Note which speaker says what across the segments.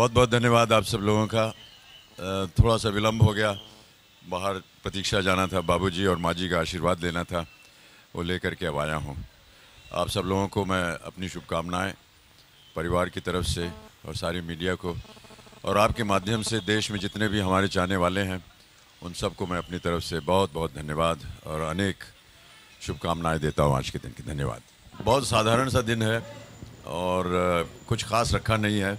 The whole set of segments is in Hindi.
Speaker 1: बहुत बहुत धन्यवाद आप सब लोगों का। थोड़ा सा विलम्ब हो गया, बाहर प्रतीक्षा जाना था, बाबूजी और माँ जी का आशीर्वाद लेना था, वो लेकर के अब आया हूँ। आप सब लोगों को मैं अपनी शुभकामनाएं परिवार की तरफ से और सारी मीडिया को और आपके माध्यम से देश में जितने भी हमारे चाहने वाले हैं उन सबको मैं अपनी तरफ से बहुत बहुत धन्यवाद और अनेक शुभकामनाएं देता हूँ आज के दिन की। धन्यवाद। बहुत साधारण सा दिन है और कुछ खास रखा नहीं है।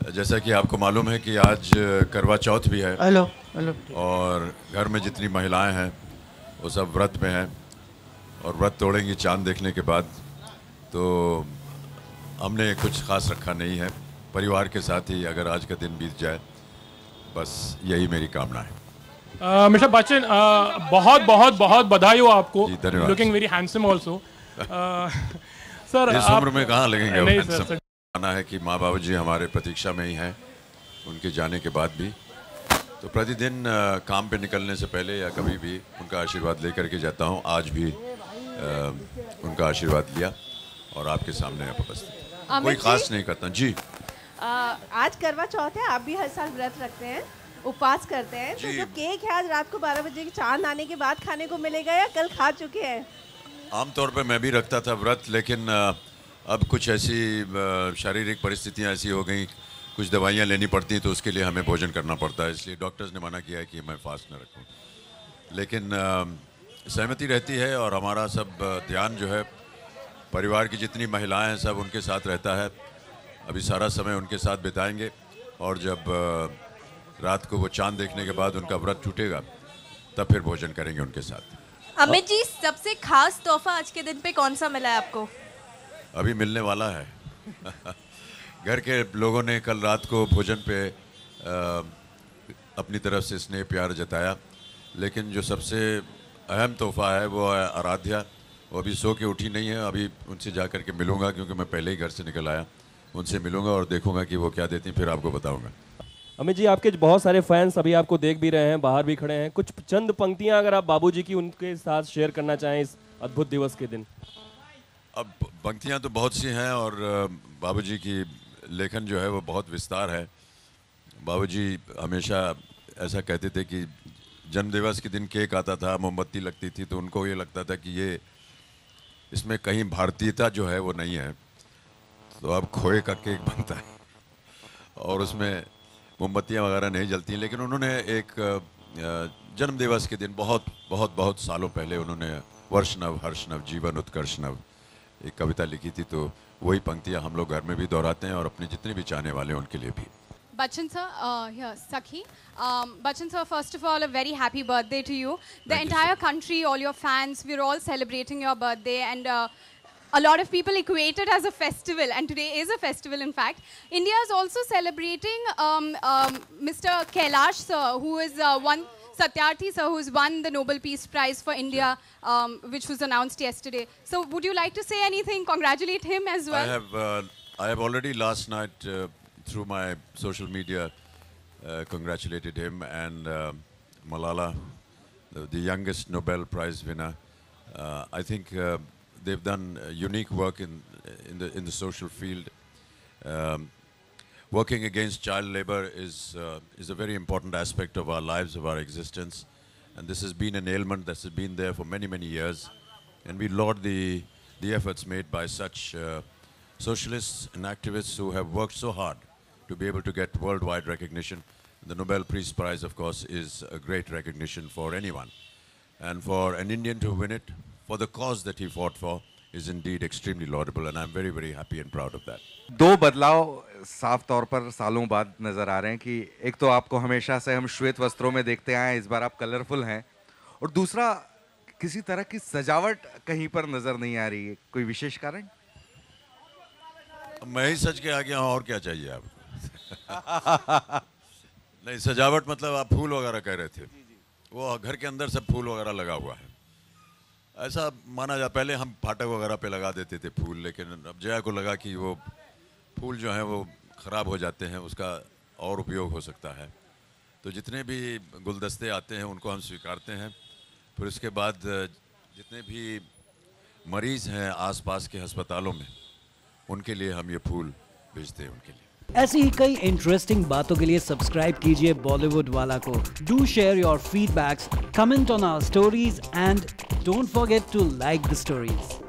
Speaker 1: जैसा कि आपको मालूम है कि आज करवा चौथ भी है।
Speaker 2: Hello hello.
Speaker 1: और घर में जितनी महिलाएं हैं वो सब व्रत में हैं और व्रत तोड़ेंगी चांद देखने के बाद। तो हमने कुछ खास रखा नहीं है, परिवार के साथ ही अगर आज का दिन बीत जाए, बस यही मेरी कामना है।
Speaker 3: मिस्टर बच्चन, बहुत बहुत बहुत बधाई हो आपको।
Speaker 1: जी, धन्यवाद।
Speaker 3: Looking very handsome also. Sir
Speaker 1: इस उम्र में कहाँ लगेंगे वो
Speaker 3: नहीं
Speaker 1: handsome?
Speaker 3: सर,
Speaker 1: माना है कि माँ बाबूजी हमारे प्रतीक्षा में ही हैं उनके जाने के बाद भी। तो प्रतिदिन काम पे निकलने से पहले या कभी भी उनका आशीर्वाद लेकर के जाता हूँ। आज भी उनका आशीर्वाद लिया और आपके सामने आप उपस्थित। कोई खास नहीं करता जी।
Speaker 4: आज करवा चौथ है, आप भी हर साल व्रत रखते हैं, उपवास करते हैं, तो जो केक है आज रात को 12 बजे चांद आने के बाद खाने को मिलेगा या कल खा चुके हैं?
Speaker 1: आमतौर पे मैं भी रखता था व्रत, लेकिन अब कुछ ऐसी शारीरिक परिस्थितियां ऐसी हो गई, कुछ दवाइयां लेनी पड़ती हैं तो उसके लिए हमें भोजन करना पड़ता है, इसलिए डॉक्टर्स ने मना किया है कि मैं फास्ट न रखूं। लेकिन सहमति रहती है और हमारा सब ध्यान जो है परिवार की जितनी महिलाएं हैं सब उनके साथ रहता है। अभी सारा समय उनके साथ बिताएंगे और जब रात को वो चांद देखने के बाद उनका व्रत टूटेगा तब फिर भोजन करेंगे उनके साथ।
Speaker 5: अमित जी, सबसे खास तोहफा आज के दिन पे कौन सा मिला है आपको?
Speaker 1: अभी मिलने वाला है। घर के लोगों ने कल रात को भोजन पे अपनी तरफ से स्नेह प्यार जताया, लेकिन जो सबसे अहम तोहफा है वो है आराध्या। वो अभी सो के उठी नहीं है, अभी उनसे जा कर के मिलूँगा क्योंकि मैं पहले ही घर से निकल आया। उनसे मिलूँगा और देखूँगा कि वो क्या देती हैं, फिर आपको बताऊँगा।
Speaker 6: अमित जी, आपके बहुत सारे फैंस अभी आपको देख भी रहे हैं, बाहर भी खड़े हैं। कुछ चंद पंक्तियां अगर आप बाबूजी की उनके साथ शेयर करना चाहें इस अद्भुत दिवस के दिन।
Speaker 1: अब पंक्तियां तो बहुत सी हैं और बाबूजी की लेखन जो है वो बहुत विस्तार है। बाबूजी हमेशा ऐसा कहते थे कि जन्मदिवस के दिन केक आता था, मोमबत्ती लगती थी, तो उनको ये लगता था कि ये इसमें कहीं भारतीयता जो है वो नहीं है, तो अब खोए का केक बनता है और उसमें मोमबत्तियाँ वगैरह नहीं जलती। लेकिन उन्होंने एक जन्मदिवस के दिन बहुत बहुत बहुत सालों पहले उन्होंने वर्ष नव हर्ष नव जीवन उत्कर्ष नव एक कविता लिखी थी, तो वही पंक्तियाँ हम लोग घर में भी दोहराते हैं और अपने जितने भी चाहने वाले हैं उनके लिए भी।
Speaker 7: Bachchan sir, here, Sakhi. Bachchan sir, first of all, a very happy birthday to you. The entire country, all your fans, we're all celebrating your birthday, and a lot of people equate it as a festival, and today is a festival, in fact. India is also celebrating Mr. Kailash sir, who is Satyarthi sir, who's won the Nobel Peace Prize for India, which was announced yesterday. So would you like to say anything, congratulate him as well?
Speaker 1: I have already last night through my social media congratulated him and Malala, the youngest Nobel Prize winner. I think they've done unique work in the social field. Working against child labor is a very important aspect of our lives, of our existence, and this has been an ailment that has been there for many, many years, and we laud the efforts made by such socialists and activists who have worked so hard to be able to get worldwide recognition. The Nobel Peace Prize, of course, is a great recognition for anyone, and for an Indian to win it for the cause that he fought for is indeed extremely laudable, and I'm very, very happy and proud of that.
Speaker 8: दो बदलाव साफ तौर पर सालों बाद नजर आ रहे हैं कि एक तो आपको हमेशा से हम श्वेत वस्त्रों में देखते आए हैं, इस बार आप कलरफुल हैं, और दूसरा किसी तरह की सजावट कहीं पर नजर नहीं आ रही है। कोई विशेष कारण?
Speaker 1: मैं ही सज के आ गया हूँ, और क्या चाहिए आपको? नहीं, सजावट मतलब आप फूल वगैरह कह रहे थे, वो घर के अंदर सब फूल वगैरह लगा हुआ है। ऐसा माना जा, पहले हम फाटक वगैरह पे लगा देते थे फूल, लेकिन अब जया को लगा कि वो फूल जो हैं वो ख़राब हो जाते हैं, उसका और उपयोग हो सकता है, तो जितने भी गुलदस्ते आते हैं उनको हम स्वीकारते हैं। फिर उसके बाद जितने भी मरीज़ हैं आसपास के अस्पतालों में, उनके लिए हम ये फूल भेजते हैं उनके लिए।
Speaker 2: ऐसी ही कई इंटरेस्टिंग बातों के लिए सब्सक्राइब कीजिए बॉलीवुड वाला को। Do share your feedbacks, comment on our stories and don't forget to like the stories.